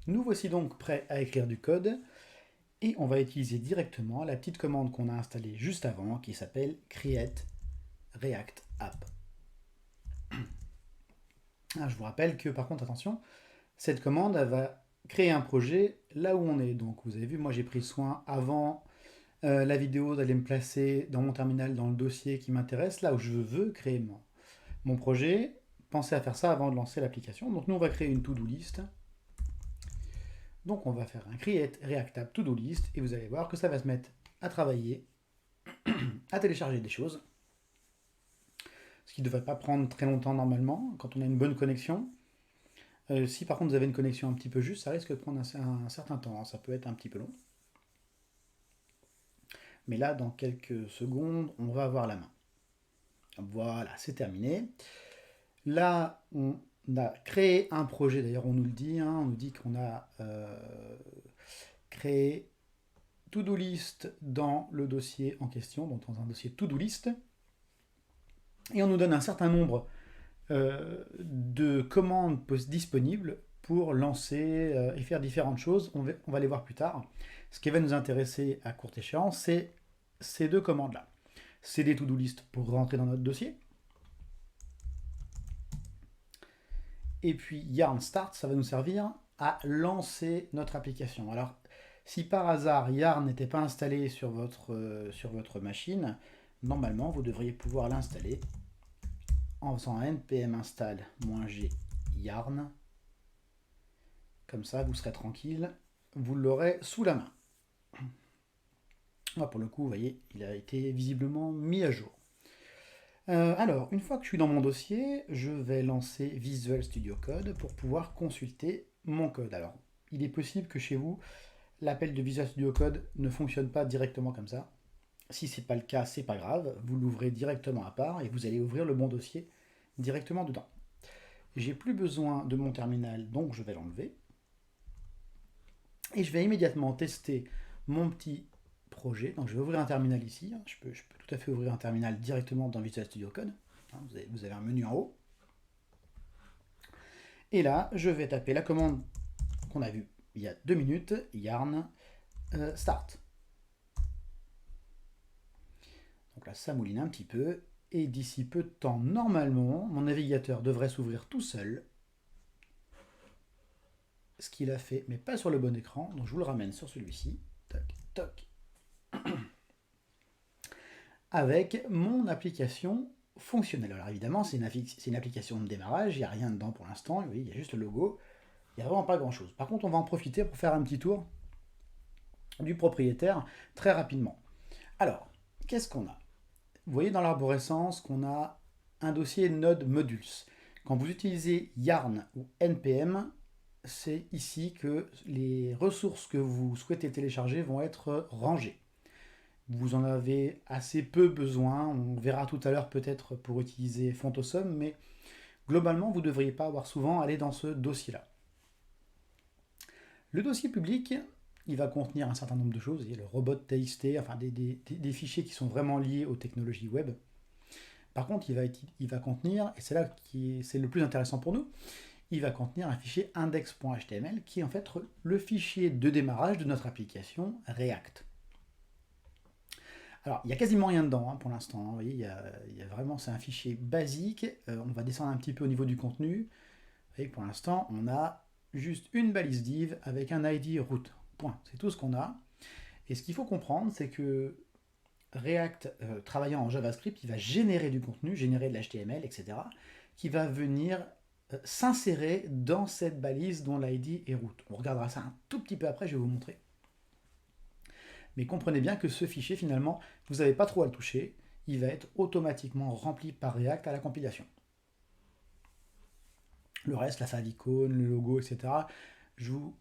Nous voici donc prêts à écrire du code et on va utiliser directement la petite commande qu'on a installée juste avant qui s'appelle create react app. Je vous rappelle que par contre, attention, cette commande elle va créer un projet là où on est. Donc vous avez vu, moi j'ai pris soin avant la vidéo d'aller me placer dans mon terminal dans le dossier qui m'intéresse, là où je veux créer mon projet. Pensez à faire ça avant de lancer l'application. Donc nous on va créer une to-do list. Donc on va faire un create react app to-do list et vous allez voir que ça va se mettre à travailler, à télécharger des choses. Ce qui ne devrait pas prendre très longtemps normalement quand on a une bonne connexion. Si par contre vous avez une connexion un petit peu juste, ça risque de prendre un certain temps, ça peut être un petit peu long. Mais là, dans quelques secondes, on va avoir la main. Voilà, c'est terminé. Là, on a créé un projet, d'ailleurs on nous le dit, on nous dit qu'on a créé to-do list dans le dossier en question, donc dans un dossier to-do list. Et on nous donne un certain nombre de commandes disponibles pour lancer et faire différentes choses. On va les voir plus tard. Ce qui va nous intéresser à courte échéance, c'est ces deux commandes-là. C'est des to-do list pour rentrer dans notre dossier. Et puis yarn start, ça va nous servir à lancer notre application. Alors, si par hasard yarn n'était pas installé sur votre machine, normalement vous devriez pouvoir l'installer en faisant un npm install -g yarn. Comme ça, vous serez tranquille, vous l'aurez sous la main. Là, pour le coup, vous voyez, il a été visiblement mis à jour. Alors, une fois que je suis dans mon dossier, je vais lancer Visual Studio Code pour pouvoir consulter mon code. Alors, il est possible que chez vous, l'appel de Visual Studio Code ne fonctionne pas directement comme ça. Si ce n'est pas le cas, c'est pas grave, vous l'ouvrez directement à part et vous allez ouvrir le bon dossier directement dedans. J'ai plus besoin de mon terminal, donc je vais l'enlever. Et je vais immédiatement tester mon petit projet. Donc je vais ouvrir un terminal ici. Je peux tout à fait ouvrir un terminal directement dans Visual Studio Code. Vous avez un menu en haut. Et là, je vais taper la commande qu'on a vue il y a 2 minutes, yarn start. Donc là, ça mouline un petit peu. Et d'ici peu de temps, normalement, mon navigateur devrait s'ouvrir tout seul. Ce qu'il a fait, mais pas sur le bon écran. Donc je vous le ramène sur celui-ci. Toc, toc. Avec mon application fonctionnelle. Alors évidemment, c'est une application de démarrage, il n'y a rien dedans pour l'instant, oui, il y a juste le logo, il n'y a vraiment pas grand-chose. Par contre, on va en profiter pour faire un petit tour du propriétaire très rapidement. Alors, qu'est-ce qu'on a? Vous voyez dans l'arborescence qu'on a un dossier node modules. Quand vous utilisez yarn ou npm, c'est ici que les ressources que vous souhaitez télécharger vont être rangées. Vous en avez assez peu besoin, on verra tout à l'heure peut-être pour utiliser Fontosum, mais globalement vous ne devriez pas avoir souvent à aller dans ce dossier-là. Le dossier public, il va contenir un certain nombre de choses, il y a le robot.txt, enfin des fichiers qui sont vraiment liés aux technologies web. Par contre, il va contenir, et c'est là qui c'est le plus intéressant pour nous, il va contenir un fichier index.html qui est en fait le fichier de démarrage de notre application React. Alors, il n'y a quasiment rien dedans pour l'instant. Vous voyez, il y a vraiment, c'est un fichier basique. On va descendre un petit peu au niveau du contenu. Vous voyez, pour l'instant, on a juste une balise div avec un ID root. Point. C'est tout ce qu'on a. Et ce qu'il faut comprendre, c'est que React, travaillant en JavaScript, il va générer du contenu, générer de l'HTML, etc., qui va venir s'insérer dans cette balise dont l'ID est root. On regardera ça un tout petit peu après, je vais vous montrer. Mais comprenez bien que ce fichier, finalement, vous n'avez pas trop à le toucher. Il va être automatiquement rempli par React à la compilation. Le reste, la favicon, le logo, etc., je vous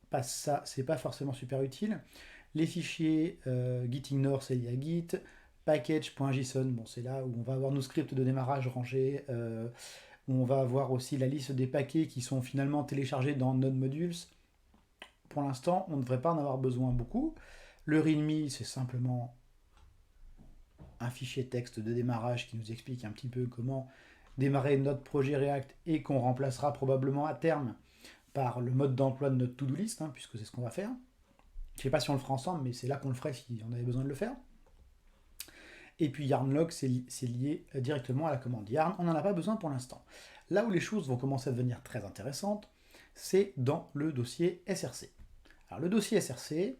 passe ça, c'est pas forcément super utile. Les fichiers gitignore, c'est lié à git. Package.json, bon, c'est là où on va avoir nos scripts de démarrage rangés. On va avoir aussi la liste des paquets qui sont finalement téléchargés dans Node Modules. Pour l'instant, on ne devrait pas en avoir besoin beaucoup. Le README, c'est simplement un fichier texte de démarrage qui nous explique un petit peu comment démarrer notre projet React et qu'on remplacera probablement à terme par le mode d'emploi de notre to-do list, hein, puisque c'est ce qu'on va faire. Je ne sais pas si on le fera ensemble, mais c'est là qu'on le ferait si on avait besoin de le faire. Et puis yarn-log, c'est lié directement à la commande yarn. On n'en a pas besoin pour l'instant. Là où les choses vont commencer à devenir très intéressantes, c'est dans le dossier SRC. Alors le dossier SRC,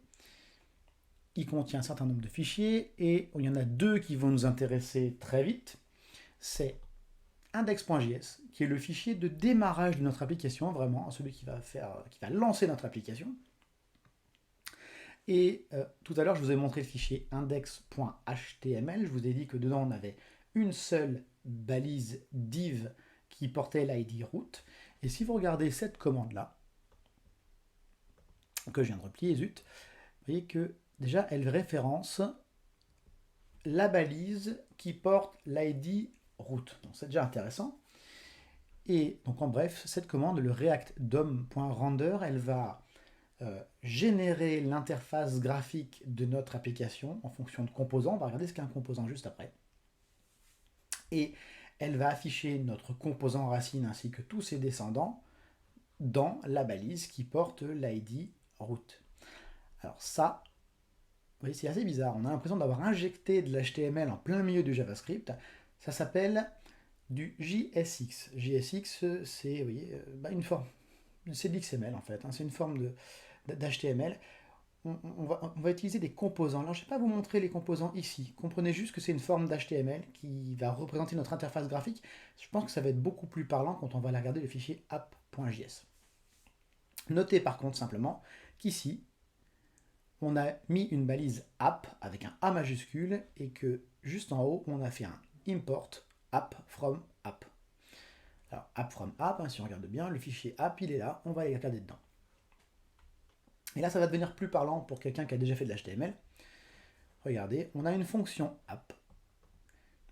il contient un certain nombre de fichiers, et il y en a deux qui vont nous intéresser très vite. C'est index.js, qui est le fichier de démarrage de notre application, vraiment, celui qui va lancer notre application. Et tout à l'heure, je vous ai montré le fichier index.html. Je vous ai dit que dedans, on avait une seule balise div qui portait l'id root. Et si vous regardez cette commande-là, que je viens de replier, zut, vous voyez que déjà, elle référence la balise qui porte l'id root. Donc c'est déjà intéressant. Et donc en bref, cette commande, le react dom.render, elle va générer l'interface graphique de notre application en fonction de composants. On va regarder ce qu'est un composant juste après. Et elle va afficher notre composant racine ainsi que tous ses descendants dans la balise qui porte l'id root. Alors ça, vous voyez, c'est assez bizarre. On a l'impression d'avoir injecté de l'HTML en plein milieu du JavaScript. Ça s'appelle du JSX. JSX, c'est, vous voyez, une forme. C'est de l'XML en fait. Hein, c'est une forme d'HTML. On va utiliser des composants. Alors je ne vais pas vous montrer les composants ici. Comprenez juste que c'est une forme d'HTML qui va représenter notre interface graphique. Je pense que ça va être beaucoup plus parlant quand on va aller regarder le fichier app.js. Notez par contre simplement qu'ici, on a mis une balise app avec un A majuscule et que juste en haut, on a fait un import app from app. Alors app from app, hein, si on regarde bien, le fichier app, il est là, on va aller regarder dedans. Et là, ça va devenir plus parlant pour quelqu'un qui a déjà fait de l'HTML. Regardez, on a une fonction app.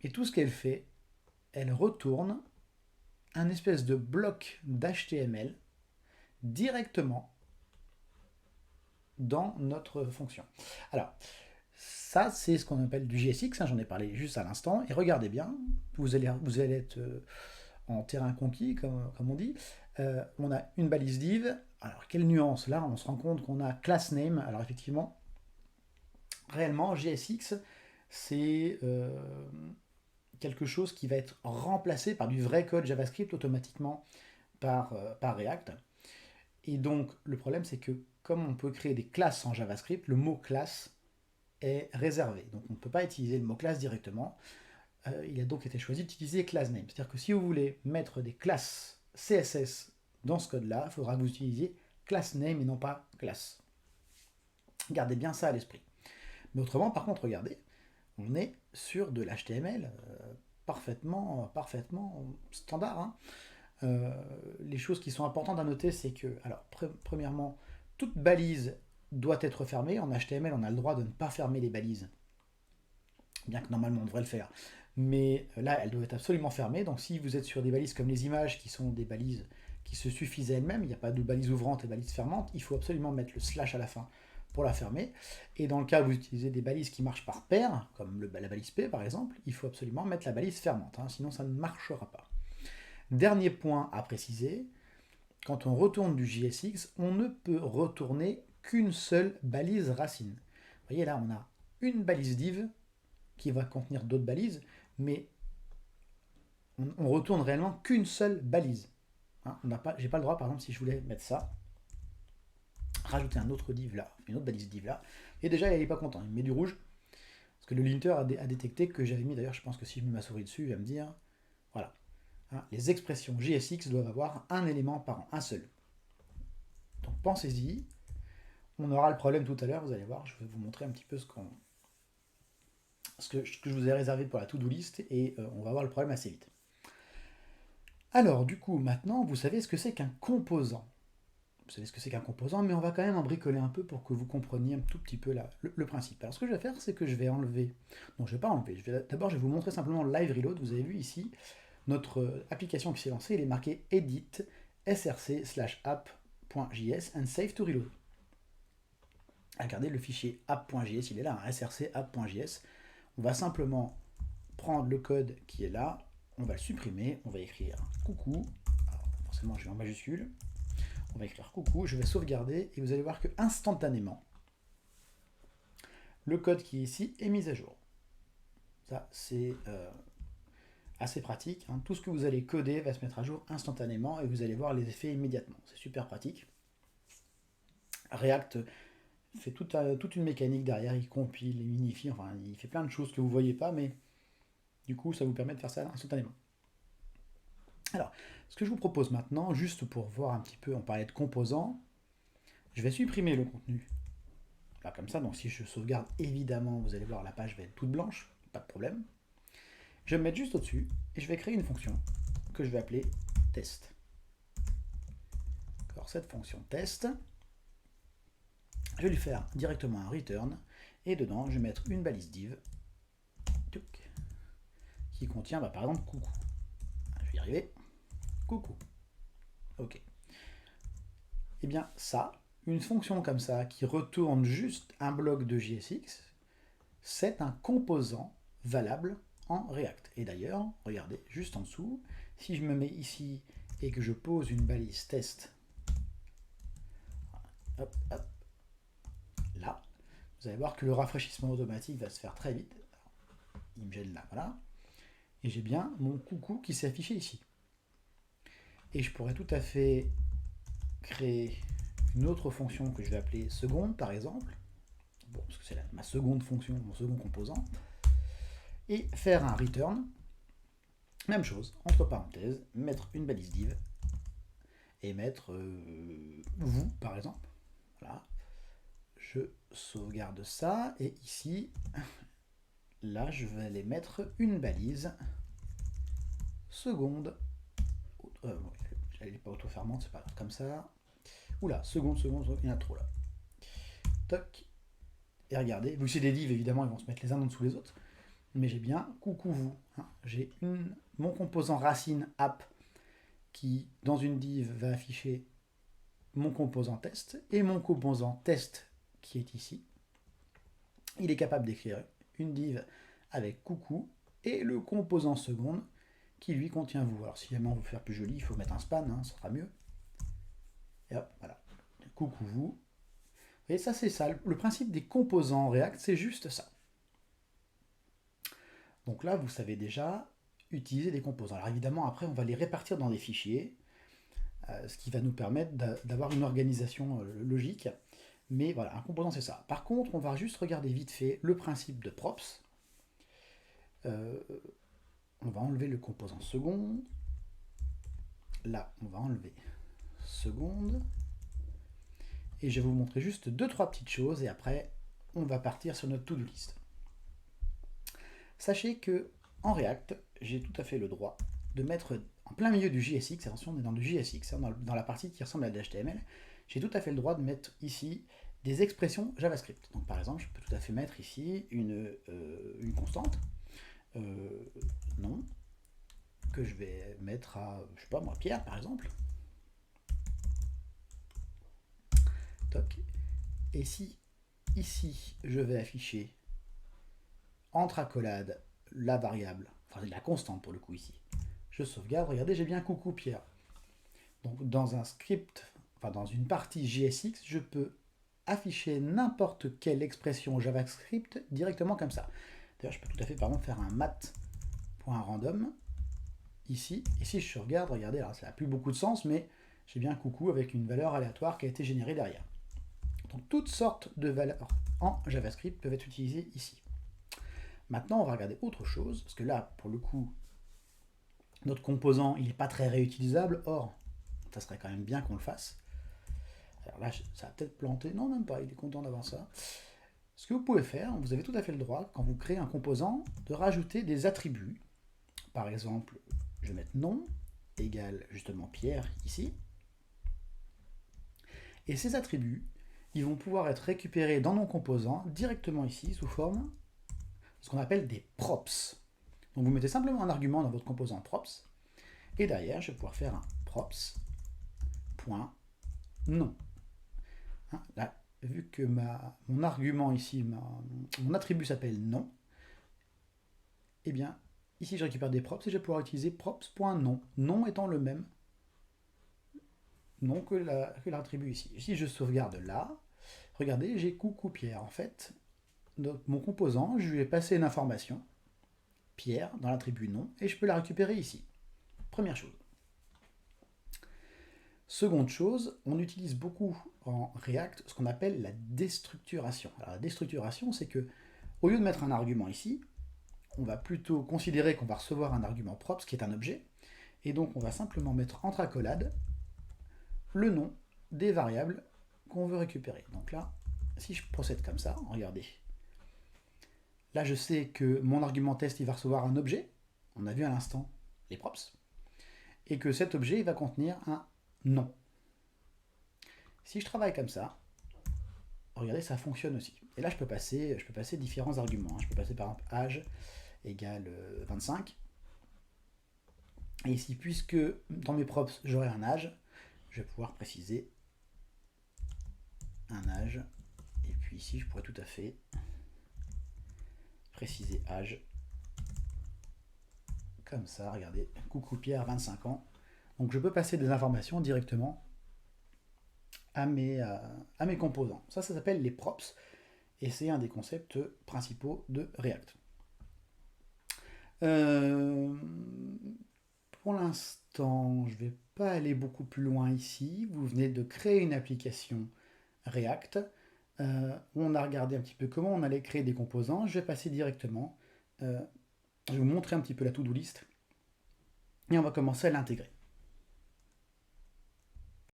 Et tout ce qu'elle fait, elle retourne un espèce de bloc d'HTML directement dans notre fonction. Alors, ça, c'est ce qu'on appelle du JSX, hein, j'en ai parlé juste à l'instant. Et regardez bien, vous allez être en terrain conquis, comme on dit. On a une balise div. Alors, quelle nuance? Là, on se rend compte qu'on a class name. Alors, effectivement, réellement, JSX, c'est quelque chose qui va être remplacé par du vrai code JavaScript automatiquement par React. Et donc, le problème, c'est que comme on peut créer des classes en JavaScript, le mot classe est réservé. Donc, on ne peut pas utiliser le mot classe directement. Il a donc été choisi d'utiliser class name. C'est-à-dire que si vous voulez mettre des classes CSS dans ce code-là, il faudra que vous utilisiez class name et non pas classe. Gardez bien ça à l'esprit. Mais autrement, par contre, regardez, on est sur de l'HTML parfaitement standard. Hein. Les choses qui sont importantes à noter, c'est que, alors, premièrement, toute balise doit être fermée. En HTML, on a le droit de ne pas fermer les balises, bien que normalement on devrait le faire. Mais là, elles doivent être absolument fermées. Donc si vous êtes sur des balises comme les images, qui sont des balises qui se suffisent à elles-mêmes, il n'y a pas de balise ouvrante et balise fermante, il faut absolument mettre le slash à la fin pour la fermer. Et dans le cas où vous utilisez des balises qui marchent par paire, comme la balise P par exemple, il faut absolument mettre la balise fermante, hein, sinon ça ne marchera pas. Dernier point à préciser, quand on retourne du JSX, on ne peut retourner qu'une seule balise racine. Vous voyez là, on a une balise div qui va contenir d'autres balises, mais on retourne réellement qu'une seule balise. Hein, j'ai pas le droit, par exemple, si je voulais mettre ça, rajouter un autre div là, une autre balise div là, et déjà il n'est pas content, il me met du rouge, parce que le linter a détecté que j'avais mis, d'ailleurs je pense que si je mets ma souris dessus, il va me dire, voilà, hein, les expressions JSX doivent avoir un élément par an, un seul. Donc pensez-y, on aura le problème tout à l'heure, vous allez voir, je vais vous montrer un petit peu ce que je vous ai réservé pour la to-do list, et on va voir le problème assez vite. Alors, du coup, maintenant, vous savez ce que c'est qu'un composant. Vous savez ce que c'est qu'un composant, mais on va quand même en bricoler un peu pour que vous compreniez un tout petit peu le principe. Alors, ce que je vais faire, c'est que je vais enlever... Non, je ne vais pas enlever. D'abord, je vais vous montrer simplement le live reload. Vous avez vu ici, notre application qui s'est lancée, il est marqué edit src/app.js and save to reload. Regardez, le fichier app.js, il est là, hein, src app.js. On va simplement prendre le code qui est là, on va le supprimer, on va écrire coucou, alors forcément je vais en majuscule, On va écrire coucou, je vais sauvegarder et vous allez voir que instantanément, le code qui est ici est mis à jour. Ça, c'est assez pratique. Hein. Tout ce que vous allez coder va se mettre à jour instantanément et vous allez voir les effets immédiatement. C'est super pratique. React fait toute une mécanique derrière, il compile, il minifie, enfin il fait plein de choses que vous ne voyez pas, mais du coup ça vous permet de faire ça instantanément. Alors, ce que je vous propose maintenant, juste pour voir un petit peu, on parlait de composants, je vais supprimer le contenu. Là comme ça, donc si je sauvegarde, évidemment, vous allez voir la page va être toute blanche, pas de problème. Je vais me mettre juste au-dessus et je vais créer une fonction que je vais appeler test. Alors cette fonction test, je vais lui faire directement un return et dedans je vais mettre une balise div qui contient par exemple coucou. Je vais y arriver. Coucou. Ok. Et bien ça, une fonction comme ça qui retourne juste un bloc de JSX, c'est un composant valable en React. Et d'ailleurs, regardez, juste en dessous, si je me mets ici et que je pose une balise test, hop, hop, là, vous allez voir que le rafraîchissement automatique va se faire très vite. Il me gêne là, voilà. Et j'ai bien mon coucou qui s'est affiché ici. Et je pourrais tout à fait créer une autre fonction que je vais appeler seconde, par exemple. Bon, parce que c'est ma seconde fonction, mon second composant. Et faire un return. Même chose, entre parenthèses, mettre une balise div et mettre vous, par exemple. Voilà. Je sauvegarde ça et ici, là, je vais aller mettre une balise seconde. Elle n'est pas auto-fermante, c'est pas grave, comme ça. Oula, seconde, il y en a trop là. Toc. Et regardez, vu que c'est des divs, évidemment, ils vont se mettre les uns en dessous les autres. Mais j'ai bien coucou vous. Hein. J'ai mon composant racine app qui, dans une div, va afficher mon composant test et mon composant test qui est ici. Il est capable d'écrire une div avec coucou et le composant seconde qui lui contient vous. Alors si jamais on veut faire plus joli, il faut mettre un span, hein, ça sera mieux. Et hop, voilà. Coucou vous. Et ça c'est ça. Le principe des composants React, c'est juste ça. Donc là, vous savez déjà utiliser des composants. Alors évidemment, après, on va les répartir dans des fichiers, ce qui va nous permettre d'avoir une organisation logique. Mais voilà, un composant, c'est ça. Par contre, on va juste regarder vite fait le principe de props. On va enlever le composant seconde. Là, on va enlever seconde. Et je vais vous montrer juste 2-3 petites choses et après, on va partir sur notre to-do list. Sachez que en React, j'ai tout à fait le droit de mettre en plein milieu du JSX, attention, on est dans le JSX, hein, dans la partie qui ressemble à l'HTML, j'ai tout à fait le droit de mettre ici des expressions JavaScript. Donc par exemple, je peux tout à fait mettre ici une constante, non, que je vais mettre à, je sais pas moi, Pierre par exemple. Toc. Et si ici, je vais afficher entre accolades la variable, enfin la constante pour le coup ici, je sauvegarde, regardez, j'ai bien coucou Pierre. Donc dans un script, enfin dans une partie JSX, je peux afficher n'importe quelle expression JavaScript directement comme ça. D'ailleurs, je peux tout à fait par exemple faire un mat.random ici, et si je regarde, regardez, alors ça n'a plus beaucoup de sens, mais j'ai bien coucou avec une valeur aléatoire qui a été générée derrière. Donc toutes sortes de valeurs en JavaScript peuvent être utilisées ici. Maintenant, on va regarder autre chose, parce que là, pour le coup, notre composant, il n'est pas très réutilisable, or, ça serait quand même bien qu'on le fasse. Alors là, ça va peut-être planter, non, même pas, il est content d'avoir ça. Ce que vous pouvez faire, vous avez tout à fait le droit, quand vous créez un composant, de rajouter des attributs. Par exemple, je vais mettre nom égale justement Pierre ici. Et ces attributs, ils vont pouvoir être récupérés dans mon composant directement ici, sous forme ce qu'on appelle des props. Donc vous mettez simplement un argument dans votre composant props, et derrière, je vais pouvoir faire un props.nom. Hein, là, vu que mon argument ici, mon attribut s'appelle nom, eh bien, ici je récupère des props et je vais pouvoir utiliser props.nom, nom étant le même nom que l'attribut ici. Si je sauvegarde là, regardez, j'ai coucou Pierre. En fait, mon composant, je lui ai passé une information, Pierre, dans l'attribut nom, et je peux la récupérer ici. Première chose. Seconde chose, on utilise beaucoup en React ce qu'on appelle la déstructuration. Alors la déstructuration, c'est que au lieu de mettre un argument ici, on va plutôt considérer qu'on va recevoir un argument propre, qui est un objet, et donc on va simplement mettre entre accolades le nom des variables qu'on veut récupérer. Donc là, si je procède comme ça, regardez. Là, je sais que mon argument test, il va recevoir un objet. On a vu à l'instant les props. Et que cet objet, il va contenir un nom. Si je travaille comme ça, regardez, ça fonctionne aussi. Et là, je peux passer différents arguments. Je peux passer par exemple âge égale 25. Et ici, puisque dans mes props, j'aurai un âge, je vais pouvoir préciser un âge. Et puis ici, je pourrais tout à fait préciser âge. Comme ça, regardez, coucou Pierre, 25 ans. Donc je peux passer des informations directement à mes composants. Ça s'appelle les props. Et c'est un des concepts principaux de React. Pour l'instant, je ne vais pas aller beaucoup plus loin ici. Vous venez de créer une application React. On a regardé un petit peu comment on allait créer des composants. Je vais passer directement. Je vais vous montrer un petit peu la to-do list. Et on va commencer à l'intégrer.